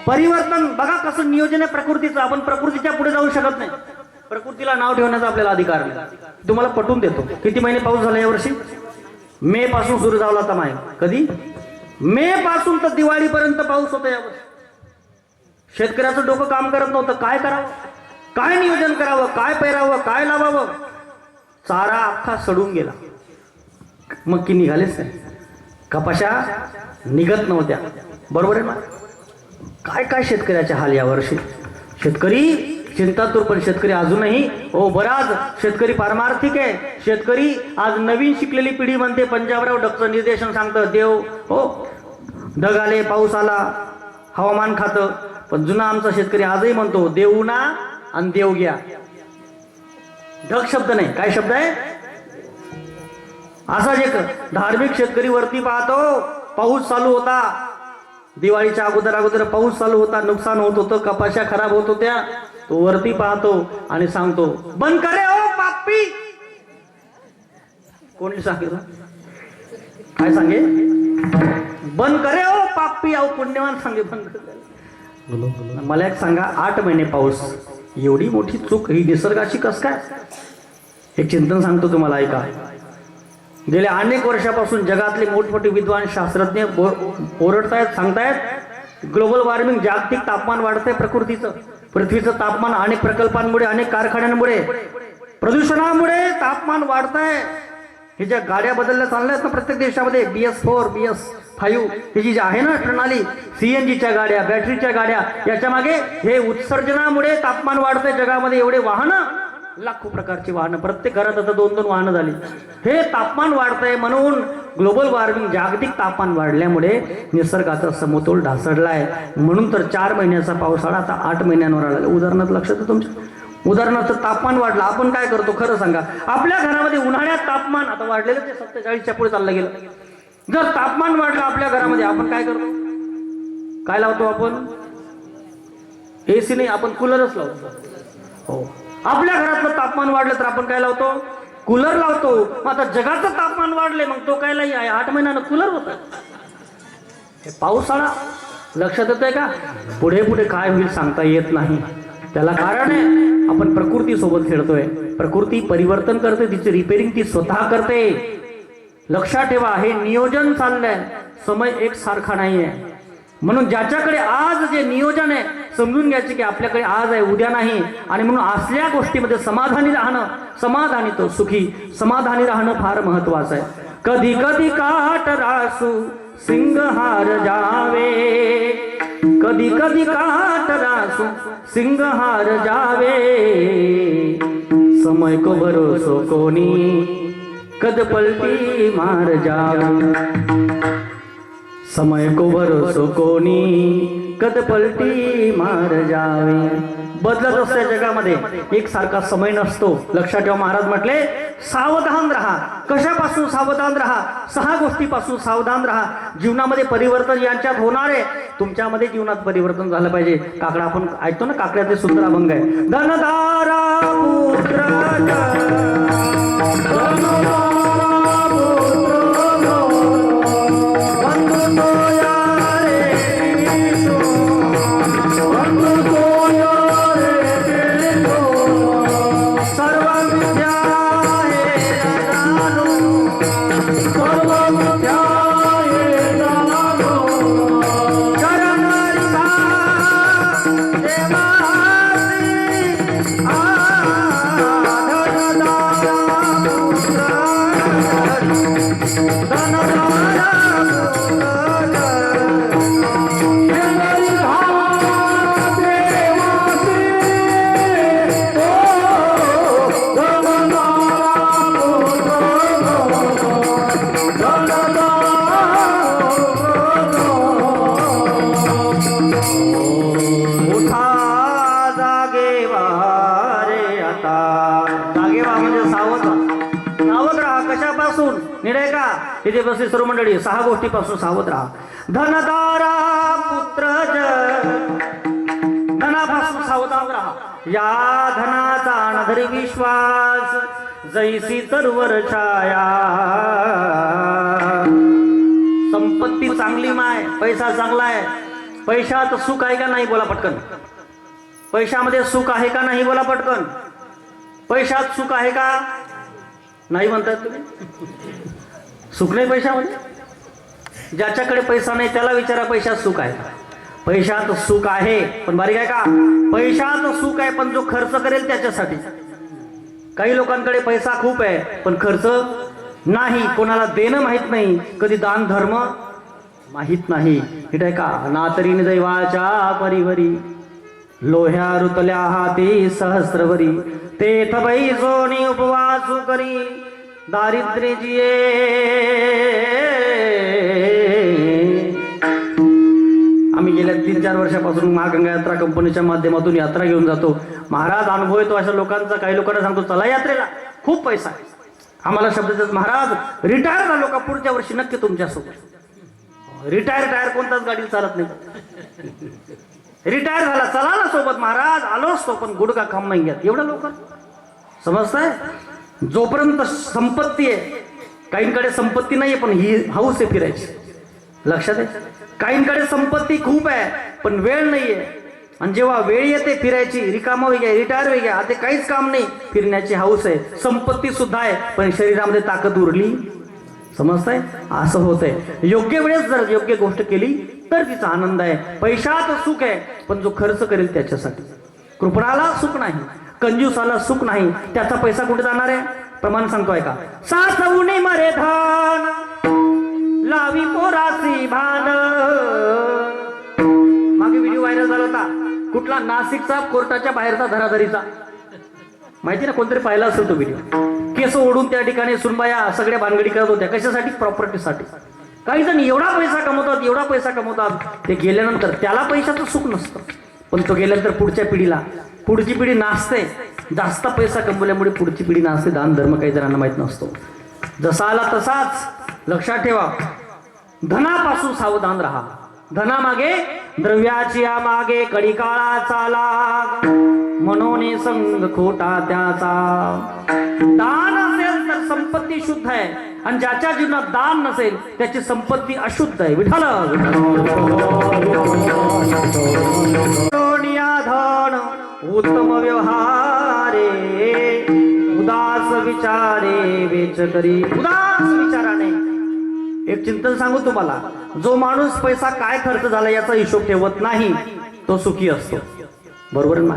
परिवर्तन बघा कसं नियोजन आहे प्रकृतीचं. आपण प्रकृतीच्या पुढे जाऊ शकत नाही. प्रकृतीला नाव ठेवण्याचा आपल्याला अधिकार नाही. तुम्हाला पटवून देतो. किती महिने पाऊस झाला यावर्षी? मे पासून सुरू झाला होता माय. कधी? मे पासून तर दिवाळीपर्यंत पाऊस होता यावर्षी. शेतकऱ्याचं डोकं काम करत नव्हतं. काय करावं, काय नियोजन करावं, काय पेरावं, काय लावावं. चारा अख्खा सडून गेला. मक्की निघालेच नाही. कपाशा निघत नव्हत्या. बरोबर आहे ना? काय काय शेतकऱ्याचे हाल यावर्षी. शेतकरी चिंतातूर, पण शेतकरी अजूनही बराच शेतकरी पारमार्थिक आहे. शेतकरी आज नवीन शिकलेली पिढी म्हणते पंजाबराव ढगचं निर्देशन सांगतं देव ढग आले, पाऊस आला, हवामान खातं. पण जुना आमचा शेतकरी आजही म्हणतो देऊ ना आणि देव घ्या. ढग शब्द नाही. काय शब्द आहे? असाच एक धार्मिक शेतकरी वरती पाहतो. पाऊस चालू होता दिवाळीच्या अगोदर पाऊस चालू होता. नुकसान होत होतं, कपाशा खराब होत होत्या. तो वरती पाहतो आणि सांगतो बंद करे ओ पापी. कोणी सांगितलं? काय सांगे? बंद करे ओ पापी. अहो पुण्यवान सांगे बंद करे. मला एक सांगा, 8 महिने पाऊस, एवढी मोठी चूक ही निसर्गाची कस काय? एक चिंतन सांगतो तुम्हाला, ऐका. गेल्या अनेक वर्षापासून जगातले मोठमोठे विद्वान शास्त्रज्ञ ओरडतायत, सांगतायत ग्लोबल वॉर्मिंग, जागतिक तापमान वाढतंय. प्रकृतीचं, पृथ्वीचं तापमान अनेक प्रकल्पांमुळे, अनेक कारखान्यांमुळे, प्रदूषणामुळे तापमान वाढतंय. हे ज्या गाड्या बदलल्या चालल्यात ना प्रत्येक देशामध्ये, BS4 BS5 ही जी आहे ना प्रणाली, CNGच्या गाड्या, बॅटरीच्या गाड्या, याच्या मागे हे उत्सर्जनामुळे तापमान वाढतंय जगामध्ये. एवढे वाहनं, लाखो प्रकारची वाहनं, प्रत्येक घरात आता 2-2 वाहनं झाली. हे तापमान वाढतंय म्हणून ग्लोबल वॉर्मिंग, जागतिक तापमान वाढल्यामुळे निसर्गाचा समतोल ढासळलाय. म्हणून तर 4 महिन्याचा पावसाळा आता 8 महिन्यांवर आला. उदाहरणार्थ लक्षात आहे तुमच्या? उदाहरणार्थ तापमान वाढलं, आपण काय करतो खरं सांगा? आपल्या घरामध्ये उन्हाळ्यात तापमान आता वाढलेलं ते 47च्या पुढे चाललं गेलं. जर तापमान वाढलं आपल्या घरामध्ये, आपण काय करतो? काय लावतो आपण? AC नाही, आपण कूलरच लावतो. हो, आपल्या घरातलं तापमान वाढलं तर आपण काय लावतो? कूलर लावतो. मग आता जगाचं तापमान वाढले, मग तो काय लाई आहे? 8 महिन्यानं कूलर होता. हे पावसाळा लक्षात येतंय का? पुढे पुढे काय होईल सांगता येत नाही. त्याला कारण आहे आपण प्रकृती सोबत खेळतोय. प्रकृती परिवर्तन करते, तिची रिपेरिंग ती स्वतः करते. लक्षात ठेवा, हे नियोजन चाललंय. समय एक सारखा नाहीये. म्हणून ज्याच्याकडे आज जे नियोजन आहे, समजून घ्यायचे की आपल्याकडे आज आहे, उद्या नाही. आणि म्हणून असल्या गोष्टीमध्ये समाधानी राहणं, समाधानी तो सुखी, समाधानी राहणं फार महत्वाचं आहे. कधी कधी काट रासू सिंहहार जावे, कधी कधी काट रासू सिंहहार जावे, समय को भरोसो कोणी कद पलटी मार जावे, समय को भरोसो कोणी कद पलटी मार जावे. बदलत असते जगामध्ये, एक सारखा समय नसतो. लक्षात ठेवा, महाराज म्हटले सावधान राहा. कशापासून सावधान राहा? 6 गोष्टीपासून सावधान राहा. जीवनामध्ये परिवर्तन यांच्यात होणार आहे. तुमच्यामध्ये जीवनात परिवर्तन झालं पाहिजे. काकडा आपण ऐकतो ना, काकड्याचे सुंदर अभंग आहे. धनदारा निर्णय का? इथे बसली सर्व मंडळी. 6 गोष्टीपासून सावध राहा. धनदारा पुत्र धनापासून सावधान राहा. या धनाचा अनधरी विश्वास, जैसी तरवर छाया. संपत्ती चांगली माय, पैसा चांगला आहे, पैशात सुख आहे का नाही बोला पटकन. पैशामध्ये सुख आहे का नाही बोला पटकन. पैशात सुख आहे का नाही म्हणतात तुम्ही. सुख नाही पैशामध्ये. ज्याच्याकडे पैसा नाही त्याला विचारा पैशात सुख आहे. पैशात सुख आहे पण बारीक आहे का. पैशात सुख आहे पण जो खर्च करेल त्याच्यासाठी. काही लोकांकडे पैसा खूप आहे पण खर्च नाही, कोणाला देणं माहित नाही, कधी दान धर्म माहित नाही. ठीक आहे का. नातरीन दैवाच्या परिवरी लोह्या रुतल्या हाती सहस्रवरी तेथ बैसोनी उपवासू करी दारिद्र्य जिये. आम्ही गेल्या 3-4 वर्षापासून महागंगा यात्रा कंपनीच्या माध्यमातून यात्रा घेऊन जातो. महाराज अनुभव येतो अशा लोकांचा. काही लोकांना सांगतो चला यात्रेला, खूप पैसा आहे. आम्हाला शब्द देतात महाराज रिटायर झालो का पुढच्या वर्षी नक्की तुमच्यासोबत. रिटायर कोणताच गाडी चालत नाही. रिटायर झाला चला ना सोबत महाराज, आलो असतो पण गुडगा काम नाही घेत. एवढं लोक समजताय. जोपर्यंत संपत्ती आहे, काहींकडे संपत्ती नाहीये पण ही हौस आहे फिरायची. लक्षात आहे. काहींकडे संपत्ती खूप आहे पण वेळ नाहीये. आणि जेव्हा वेळ येते फिरायची, रिकामा वेगळ्या रिटायर वेगळ्या, आता काहीच काम नाही, फिरण्याची हौस आहे. संपत्ती सुद्धा आहे पण शरीरामध्ये ताकद उरली. समजताय. असं होतंय. योग्य वेळेस जर योग्य गोष्ट केली तर तिचा आनंद आहे. पैशात सुख आहे पण जो खर्च करेल त्याच्यासाठी. कृपणाला सुख नाही, कंजूसाला सुख नाही. त्याचा पैसा कुठे जाणार आहे. प्रमाण सांगतोय का. सासवणे मरे धान लावी पोरासी भान. मागे व्हिडिओ व्हायरल झाला होता कुठला, नाशिकचा कोर्टाच्या बाहेरचा धराधरीचा. माहिती ना, कोणतरी पाहिला असेल तो व्हिडिओ. केस ओढून त्या ठिकाणी सुनबाया सगळ्या भानगडी करत होत्या. कशासाठी. प्रॉपर्टीसाठी. काही जण एवढा पैसा कमवतात, एवढा पैसा कमवतात, ते गेल्यानंतर त्याला पैशाचं सुख नसतं पण तो गेल्यानंतर पुढच्या पिढीला, पुढची पिढी नाचते. जास्त पैसा कमवल्यामुळे पुढची पिढी नाचते. दान धर्म काही जणांना माहित नसतो. जसा आला तसाच. लक्षात ठेवा, धनापासून सावधान राहा. धनामागे द्रव्याची मागे कडी काळाचा लाग मनोने संग खोटा त्याचा. दान असेल तर संपत्ती शुद्ध आहे आणि ज्याच्या जीवनात दान नसेल त्याची संपत्ती अशुद्ध आहे. विठ्ठल धन उत्तम व्यवहारे उदास विचारे वेच करी. उदास विचाराने. एक चिंतन सांगू तुम्हाला, जो माणूस पैसा काय खर्च झाला याचा हिशोब ठेवत नाही तो सुखी असतो. बरोबर ना.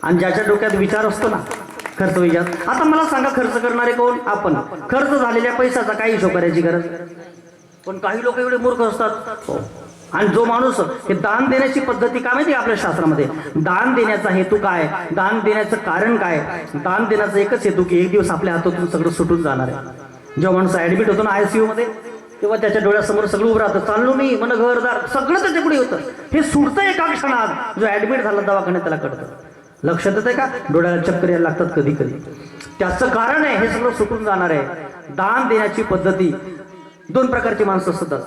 आणि ज्याच्या डोक्यात विचार असतो ना खर्च विचार. आता मला सांगा खर्च करणारे कोण. आपण. खर्च झालेल्या पैशाचा काय हिशोब करायची गरज. पण काही लोक एवढे मूर्ख असतात. आणि जो माणूस हे दान देण्याची पद्धती काय माहिती आपल्या शास्त्रामध्ये. दान देण्याचा हेतू काय, दान देण्याचं कारण काय. दान देण्याचा एकच हेतू की एक दिवस आपल्या हातातून सगळं सुटून जाणार आहे. जेव्हा माणूस ऍडमिट होतो ना ICU मध्ये, तेव्हा त्याच्या डोळ्यासमोर सगळं उभं राहतं. चाललो मी मन घरदार सगळं त्याच्याकडे होतं. हे सुटतं एका क्षणात. जो ऍडमिट झाला दवाखान्यात त्याला कळतं. लक्षात येते का. डोळ्याला चक्कर यायला लागतात कधी कधी. त्याचं कारण आहे हे सगळं सुटून जाणार आहे. दान देण्याची पद्धती. 2 प्रकारची माणसं असतात.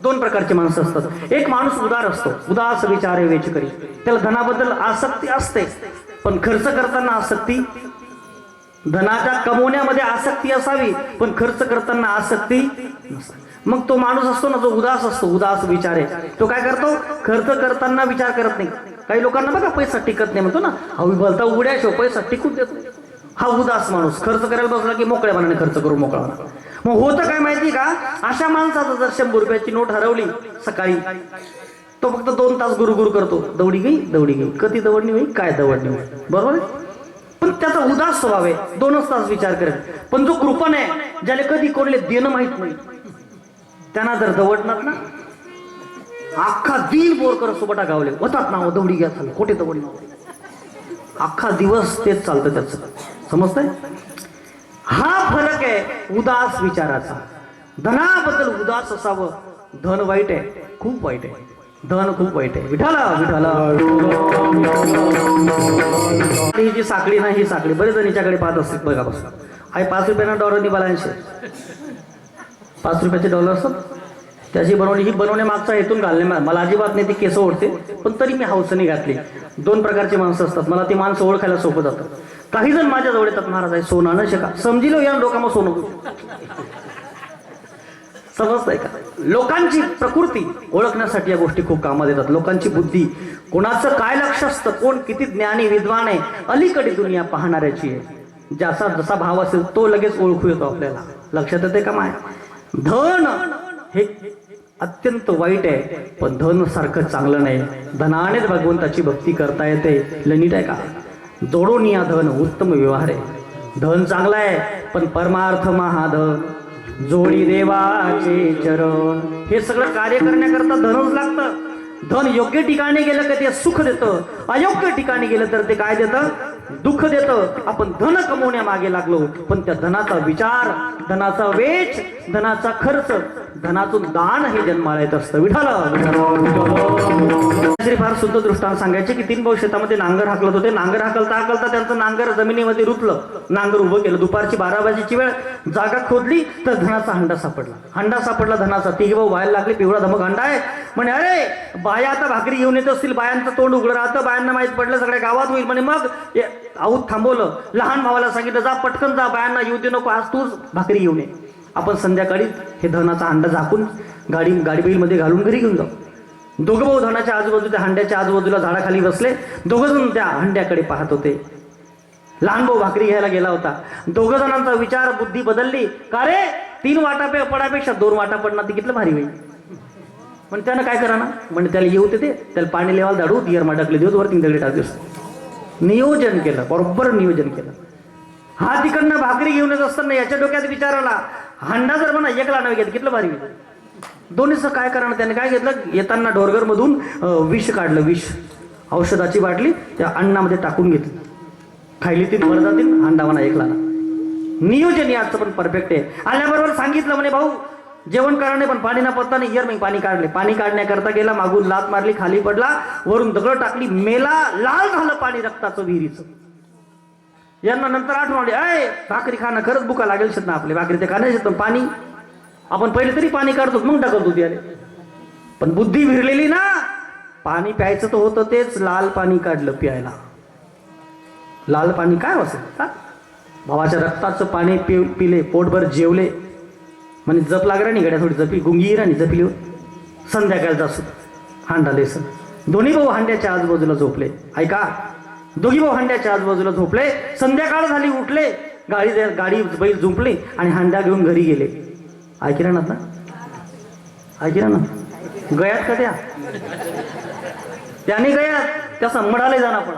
2 प्रकारची माणसं असतात. एक माणूस उदार असतो. उदास विचारे वेच करी. त्याला धनाबद्दल आसक्ती असते पण खर्च करताना आसक्ती. धनाच्या कमवण्यामध्ये आसक्ती असावी पण खर्च करताना आसक्ती नसावी. मग तो माणूस असतो ना जो उदास असतो, उदास विचारे, तो काय करतो. खर्च करताना विचार करत नाही. काही लोकांना बघा पैसा टिकत नाही म्हणतो ना, हवी भलता उघड्या शो पैसा टिकून देतो. हा उदास माणूस. खर्च करायला बसला की मोकळ्या मनाने खर्च करू मोकळा. मग होतं काय माहिती का. अशा माणसाचं जर 100 रुपयाची नोट हरवली सकाळी, तो फक्त 2 तास गुरुगुरु करतो. दौडी गई कधी दवडणी होई काय दवडणी होई. बरोबर. पण त्याचा उदास स्वभाव आहे. 2च तास विचार करेल. पण जो कृपण आहे, ज्याला कधी कोणले देणं माहित नाही, त्यांना जर दवडणार ना अख्खा दिन बोर करत सोबटा गावले होतात ना. दौडी घ्या चाललं कोठे दवड अख्खा दिवस तेच चालतं त्याचं. समजतंय. हा फरक आहे उदास विचाराचा. धनाबद्दल उदास असावं. धन वाईट आहे, खूप वाईट आहे. धन खूप वाईट आहे. विठाला विठाला. ही जी साखळी नाही, ही साखळी बरेच जणीच्याकडे पाहत असतात बघा बस. आहे 5 रुपयाना डॉलर निघालायचे. 5 रुपयाचे डॉलर असतात त्याची बनवली. ही बनवण्यामागचा हेतून घालणे मला अजिबात नाही. ती केस ओढते पण तरी मी हौसनी घातली. 2 प्रकारची माणसं असतात. मला ती माणसं ओळखायला सोपं जातं. काही जण माझ्या जवळ येतात, महाराज आहे सोना न शिका समजिलो या डोकामा सोनं. समजतंय का? लोकांची प्रकृती ओळखण्यासाठी या गोष्टी खूप कामात येतात. लोकांची बुद्धी, कोणाचं काय लक्ष असतं, कोण किती ज्ञानी विद्वान आहे, अलीकडे दुनिया पाहणाऱ्याची आहे. ज्याचा जसा भाव असेल तो लगेच ओळखू येतो आपल्याला. लक्षात येते का माय? धन हे अत्यंत वाईट आहे, पण धन सारखं चांगलं नाही. धनानेच भगवंताची भक्ती करता येते. नीट आहे का? जोडून या धन उत्तम व्यवहार आहे. धन चांगला आहे, पण परमार्थ महाधन जोडी देवाचे चरण. हे सगळं कार्य करण्याकरता धनच लागतं. धन योग्य ठिकाणी गेलं का ते सुख देतं, अयोग्य ठिकाणी गेलं तर ते काय देतं? दुःख देतं. आपण धन कमवण्यामागे लागलो, पण त्या धनाचा विचार, धनाचा वेच, धनाचा खर्च, धनातून दान हे जन्माला येत असतं. विठाल श्री फार शुद्ध दृष्टांत सांगायचे की 3 भाऊ शेतामध्ये नांगर हाकलत होते. नांगर हाकलता हाकलता त्यांचं नांगर जमिनीमध्ये रुतलं. नांगर उभं केलं. दुपारची 12 वाजेची वेळ. जागा खोदली तर धनाचा हंडा सापडला. हंडा सापडला धनाचा. 3 भाऊ व्हायला लागले. पिवळा धमक हंडा आहे. म्हणे अरे बाया आता भाकरी घेऊन येत असतील. बायांचं तोंड उघडं राहतं. बायांना माहीत पडलं सगळ्या गावात होईल. म्हणे मग आऊत थांबवलं. लहान भावाला सांगितलं जा पटकन जा, बायांना येऊ दे नको, आज तूच भाकरी घेऊन ये. आपण संध्याकाळी हे धनाचा हंडा झाकून गाडीमध्ये घालून घरी घेऊन जाऊ. दोघं भाऊ धनाच्या आजूबाजू, त्या हंड्याच्या आजूबाजूला झाडाखाली बसले. दोघं जण त्या हंड्याकडे पाहत होते. लहान भाऊ भाकरी घ्यायला गेला होता. दोघं जणांचा विचार बुद्धी बदलली. का रे 3 वाटा पडापेक्षा 2 वाटा पडणार, ती कितलं भारी होईल. पण त्यानं काय करा ना, म्हणजे त्याला येऊ ते त्याला पाणी लेवायला दाडू दियर टाकले देऊ वर 3 दगडी टाकले. नियोजन केलं, बरोबर नियोजन केलं. हा तिकडनं भाकरी घेऊन येत असताना याच्या डोक्यात विचार आला, हंडा जर म्हणा 1 लाना घेत कितलं भारी होईल. दोन्हीचं काय करा ना, त्याने काय घेतलं, येताना डोरगर मधून विष काढलं. विष औषधाची बाटली त्या अन्नामध्ये टाकून घेतली. खायली 3 वर जातील, हंडा म्हणा 1 लाना. नियोजन याचं पण परफेक्ट आहे. आल्याबरोबर सांगितलं म्हणे भाऊ जेवण करा नाही, पण पाणी ना पत्ता नाही. मी पाणी काढले. पाणी काढण्याकरता गेला, मागून लात मारली, खाली पडला, वरून दगड टाकली, मेला. लाल झालं पाणी रक्ताचं विहिरीचं. यांना नंतर आठवण आली, अय भाकरी खाणं खरंच बुका लागेल शेत ना आपले. भाकरी ते खाण्याचे पण पाणी आपण पहिले तरी पाणी काढतो मग टाकतो त्याने. पण बुद्धी विरलेली ना, पाणी प्यायचं तर होतं तेच लाल पाणी काढलं प्यायला. लाल पाणी काय असेल, भावाच्या रक्ताचं पाणी पिले, पोटभर जेवले. म्हणजे जप लागला नाही गड्या, थोडी जपी गुंगी राणी जपिली. संध्याकाळचा हांडा लेसन. दोन्ही भाऊ हांड्याच्या आजूबाजूला झोपले. ऐका, दोघी भाऊ हांड्याच्या आजूबाजूला झोपले. संध्याकाळ झाली, उठले, गाडी बैल झुंपली आणि हांडा घेऊन घरी गेले. ऐकिरा ना, ऐकिरा ना, गयात का त्याने गयात त्या संमडाला जाणार. पण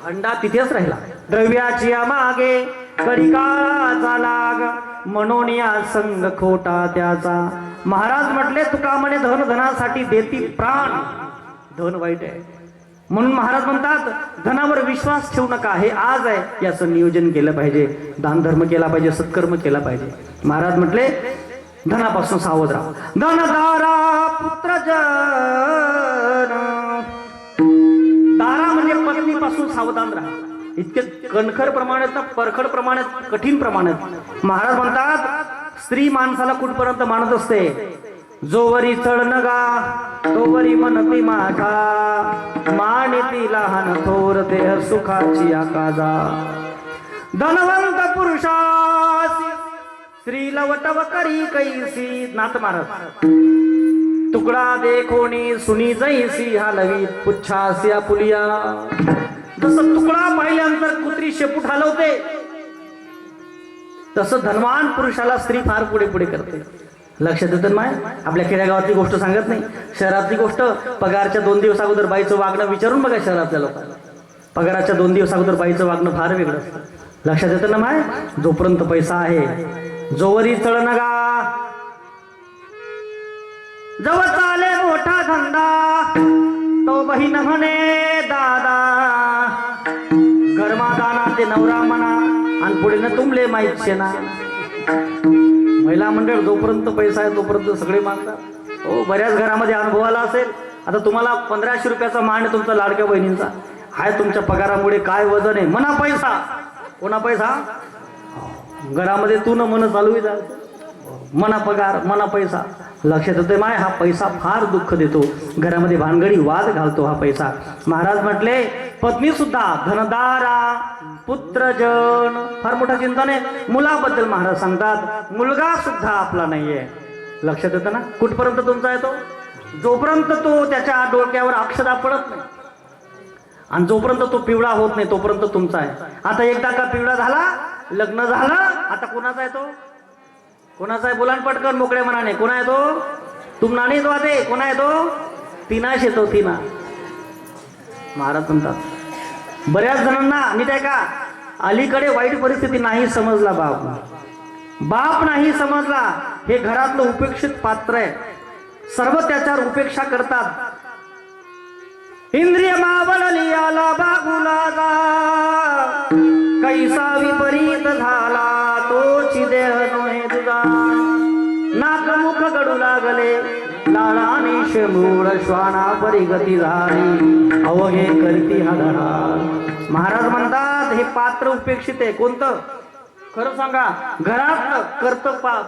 हंडा तिथेच राहिला. द्रव्याची मागे कडी काळाचा लाग, म्हणून या संग खोटा त्याचा. महाराज म्हटले तुका म्हणे धन धनासाठी देती प्राण. धन वाईट आहे म्हणून महाराज म्हणतात धनावर विश्वास ठेवू नका. हे आज आहे, याचं नियोजन केलं पाहिजे. दान धर्म केला पाहिजे, सत्कर्म केला पाहिजे. महाराज म्हटले धनापासून सावध राहा. धनदारा पुत्र जन, दारा म्हणजे पत्नीपासून सावधान राहा. इतके कणखर प्रमाणात ना, परखड प्रमाणात, कठीण प्रमाणात. महाराज म्हणतात स्त्री माणसाला कुठपर्यंत मानत असते, जोवरी चढ नगा तोवरी मनती माझा, मानिती लहान थोर देह सुखाची आकाजा. धनवंत पुरुषासी स्त्री लवटव करी कैसी. नाथ महाराज तुकडा देखोनी सुनी जैसी, हालवी पुच्छासी आपुलिया. जसं तुकडा पाहिल्यानंतर कुत्री शेपूट हलवते, तसं धनवान पुरुषाला स्त्री फार पुढे पुढे करते. लक्षात येतं माय? आपल्या खेड्यागावातली गोष्ट सांगत नाही, शहरातली गोष्ट. पगारच्या 2 दिवस अगोदर बाईचं वागणं विचारून बघा शहरातल्या लोकांना. पगाराच्या 2 दिवस अगोदर बाईचं वागणं फार वेगळं असतं. लक्षात येतं ना माय? जोपर्यंत पैसा आहे, जोवरी चढ नगा, जवळ चाले मोठा धंदा, तो बहीण म्हणे दादा. गरमादाना ते नवरा म्हणा, आणि पुढे न तुमले माहीत शेना. महिला मंडळ जोपर्यंत पैसा आहे तोपर्यंत सगळे मानतात. हो, बऱ्याच घरामध्ये अनुभव आला असेल. आता तुम्हाला 1500 रुपयाचा मान आहे तुमचा लाडक्या बहिणींचा. हाय तुमच्या पगारामुळे काय वजन आहे, मना पैसा. कोणा पैसा? घरामध्ये तू न मन चालू आहे, मना पगार, मना पैसा. लक्षात येते माय? हा पैसा फार दुःख देतो, घरामध्ये भानगडी वाद घालतो हा पैसा. महाराज म्हटले पत्नी सुद्धा धनदारा पुत्रजन. फार मोठा चिंतन आहे. मुलाबद्दल महाराज सांगतात मुलगा सुद्धा आपला नाहीये. लक्षात येतं ना? कुठपर्यंत तुमचा आहे तो? जोपर्यंत तो त्याच्या डोक्यावर अक्षदा पडत नाही आणि जोपर्यंत तो पिवळा होत नाही तोपर्यंत तुमचा आहे. आता एकदा का पिवळा झाला, लग्न झालं, आता कोणाचा आहे तो? कोणाचा आहे? बोला पटकन मोकळ्या मनाने. कोणा आहे तो? तुम नाणी तो आते. कोणा आहे तो? तिनाश येतो. तिना. महाराज म्हणतात बऱ्याच जणांना नीट आहे का, अलीकडे वाईट परिस्थिती नाही समजला बाप नाही समजला. हे घरातलं उपेक्षित पात्र आहे. सर्व त्याच्यावर उपेक्षा करतात. इंद्रिय मावळली आला बागुला जा, कैसा विपरीत झाला तोची देह नोहे तुझा. नाक मुख गडू लागले लाळाने मूळ श्वाना परिगती झाली अवघे करती हादळा. महाराज म्हणतात हे पात्र उपेक्षित आहे. कोणतं? खरं सांगा. घरात करतं पाप,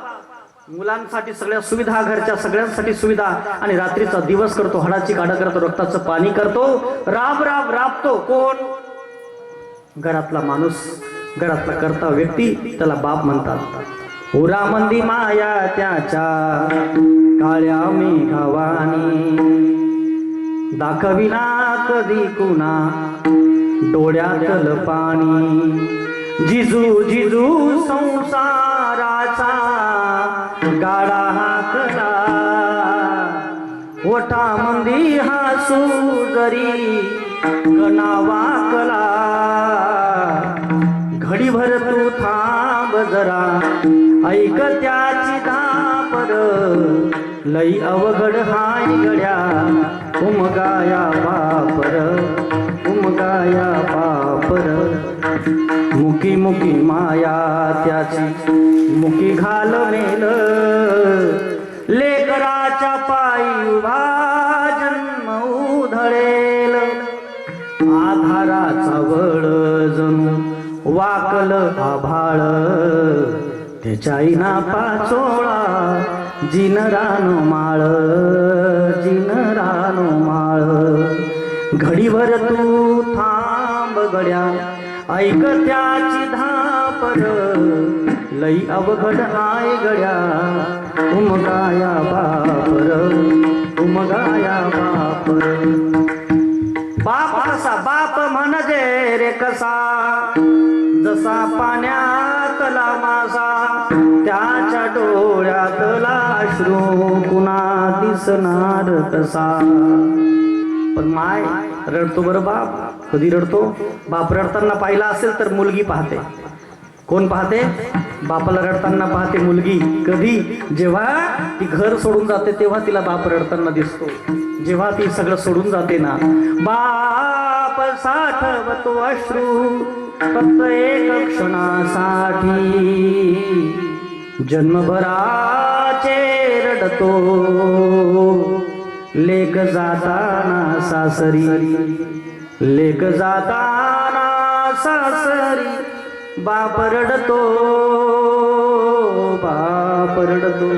मुलांसाठी सगळ्या सुविधा, घरच्या सगळ्यांसाठी सुविधा, आणि रात्रीचा दिवस करतो, हाडाची काढा करतो, रक्ताचं पाणी करतो, राबतो. कोण? घरातला माणूस, घरातला करता व्यक्ती, त्याला बाप म्हणतात. उरा मंदी माया त्याच्या काळ्या मेघवानी, दाखविना कधी कुणा डोळ्यातलं पाणी. जिजू जिजू संसाराचा गाडा हाकला, ओठा मंदी हासू जरी कणावा कला. घडीभर तू थांब जरा ऐक त्याची धापर, लई अवघड हाय गड्या उमगाया बापर, उमगाया बापर. मुकी मुकी माया त्याची मुकी घाल मेल, लेकराच्या पायी उभा जन्म उधळेल. आधाराचा वळ जणू वाकल आभाळ, त्याच्याईना पाचोळा जिन रानो माळ, जिन रानो माळ. घडीभर तू थांब गड्या ऐक त्याची धापर, लई अवघड हाय गड्या उमगाया बापर, उमगाया बापर. बाप कसा? बाप म्हणजे रे कसा, जसा पाण्यातला मासा, त्याच्या डोळ्यातला अश्रू कुणा दिसणार कसा. पण माय रडतो बरं बाप. कधी रडतो? बाप रडताना पाहिला असेल तर मुलगी पाहते. कोण पाहते? बापाला रडताना पाहते मुलगी. कधी? जेव्हा ती घर सोडून जाते तेव्हा तिला बाप रडताना दिसतो. जेव्हा ती सगळं सोडून जाते ना, बाप साठवतो अश्रू फक्त एक क्षणासाठी, जन्मभराचे रडतो लेक जाताना सासरी, लेक जाताना सासरी. बाप रडतो, बाप रडतो.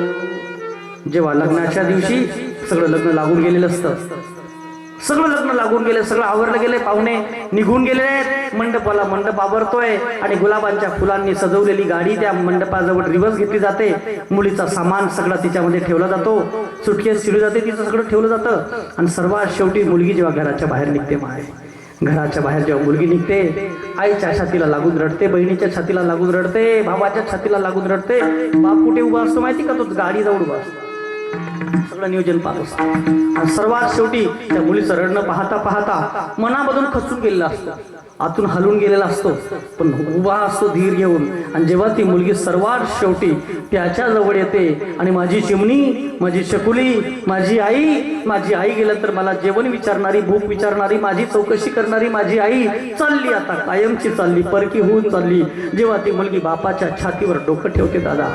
जेव्हा लग्नाच्या दिवशी सगळं लग्न लागून गेलेलं असतं, सगळं लग्न लागून गेले, सगळं आवरलं गेले, पाहुणे निघून गेले, मंडपाला मंडप आवरतोय आणि गुलाबांच्या फुलांनी सजवलेली गाडी त्या मंडपाजवळ रिवर्स घेतली जाते. मुलीचा सामान सगळा तिच्यामध्ये ठेवला जातो, सुटकेस चिडली जाते, तिचं सगळं ठेवलं जातं. आणि सर्वात शेवटी मुलगी जेव्हा घराच्या बाहेर निघते, घराच्या बाहेर जेव्हा मुलगी निघते, आईच्या छातीला लागून रडते, बहिणीच्या छातीला लागून रडते, भावाच्या छातीला लागून रडते. बाप कुठे उभा असतो माहिती का? तो गाडी जवळ उभा असतो, सगळं नियोजन पाहत असतो. आणि सर्वात शेवटी त्या मुलीचं रडणं पाहता पाहता मनामधून खचून गेलेला असतो, आतून हलून गेलेला असतो, पण उभा असतो धीर घेऊन. आणि जेव्हा ती मुलगी सर्वात शेवटी त्याच्या जवळ येते आणि माझी चिमणी, माझी शकुली, माझी आई गेलं तर मला जेवण विचारणारी, भूक विचारणारी, माझी चौकशी करणारी माझी आई चालली, आता कायमची चालली, परकी होऊन चालली. जेव्हा ती मुलगी बापाच्या छातीवर डोकं ठेवते दादा,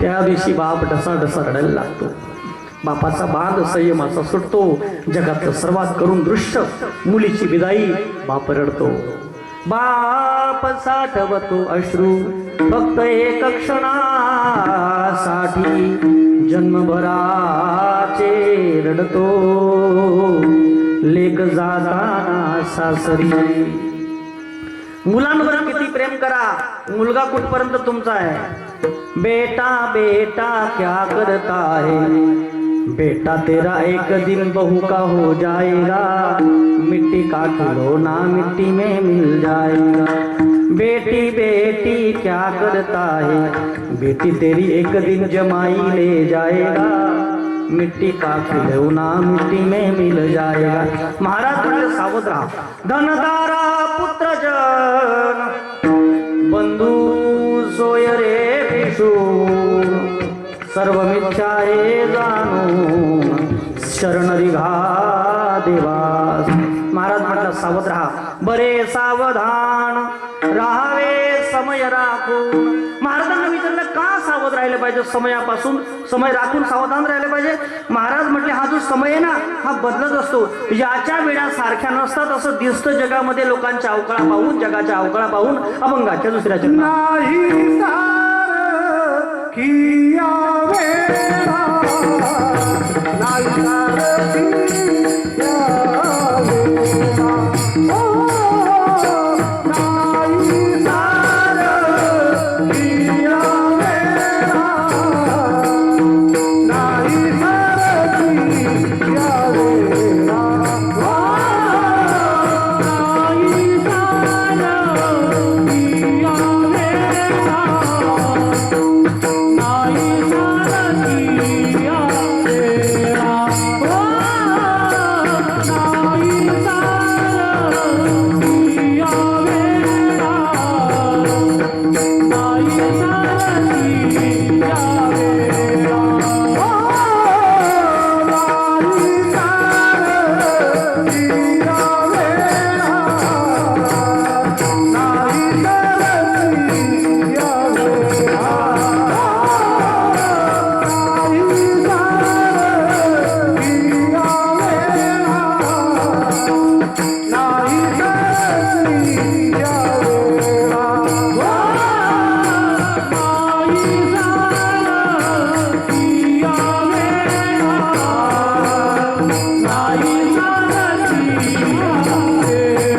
त्या दिवशी बाप ढसा रडायला लागतो. बापाचा बांध संयमाचा सुटतो. जगातलं सर्वात करून दृश्य मुलीची विदाई, बाप रडतो. बाप साठवतो अश्रू फक्त एक क्षणासाठी, जन्मभराचे रडतो लेक जाताना सासरी. मुलांवर किती प्रेम करा, मुलगा कुठपर्यंत तुमचा आहे. बेटा बेटा क्या करता है, बेटा तेरा एक दिन बहू का हो जाएगा, मिट्टी का खिलौना मिट्टी में मिल जाएगा। बेटी बेटी क्या करता है, बेटी तेरी एक दिन जमाई ले जाएगा, मिट्टी का खिलौना मिट्टी में मिल जाएगा। महाराज म्हटले सावध राहा, धनदारा पुत्र जन बंधू सोय रे भिषू, सर्व मिथ्या हे जाणून शरण रिघा देवास। महाराज म्हटलं सावध राहा, बरे सावधान राहावे समय राखून। महाराजांना विचारलं का सावध राहिले पाहिजे, समयापासून समय राखून सावधान राहिले पाहिजे। महाराज म्हटले हा जो समय आहे ना हा बदलत असतो, याच्या वेळा सारख्या नसतात असं दिसतं जगामध्ये। लोकांच्या अवकाळा पाहून, जगाच्या अवकाळा पाहून अभंगाच्या दुसऱ्या नाही सारखिया वेळा, नाही सारखिया वेळा, ओ नाही सारखिया वेळा, नाही सारखिया वेळा, ओ नाही सारखिया वेळा, नाही सारखिया वेळा, ओ नाही सारखिया वेळा, नाही सारखिया वेळा, ओ नाही सारखिया वेळा, नाही सारखिया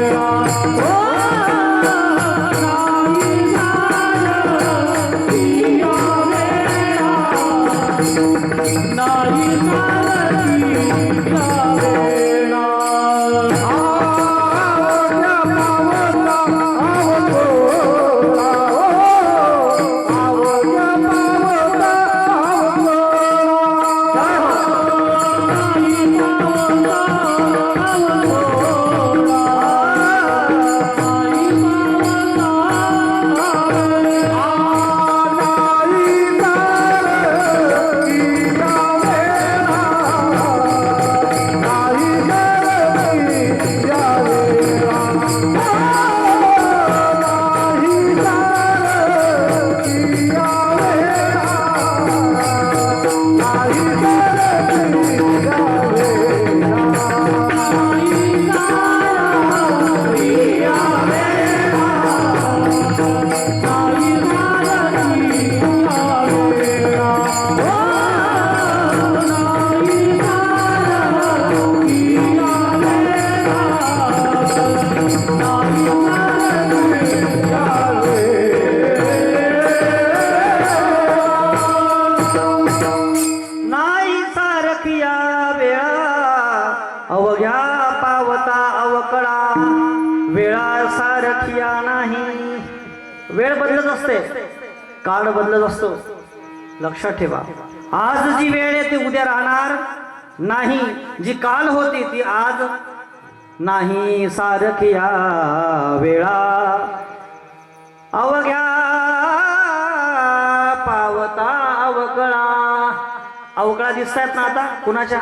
नाही सारखिया वेळा, अवघ्या पावता अवकळा, वेळा सारखिया नाही। वेळ बदलत असते, काळ बदलत असतो, लक्षात ठेवा। आज जी वेळ आहे ती उद्या राहणार नाही, जी काल होती ती आज नाही। सारखिया वेळा, अवघ्या पावता अवकळा। अवकाळा दिसतायत ना आता कुणाच्या,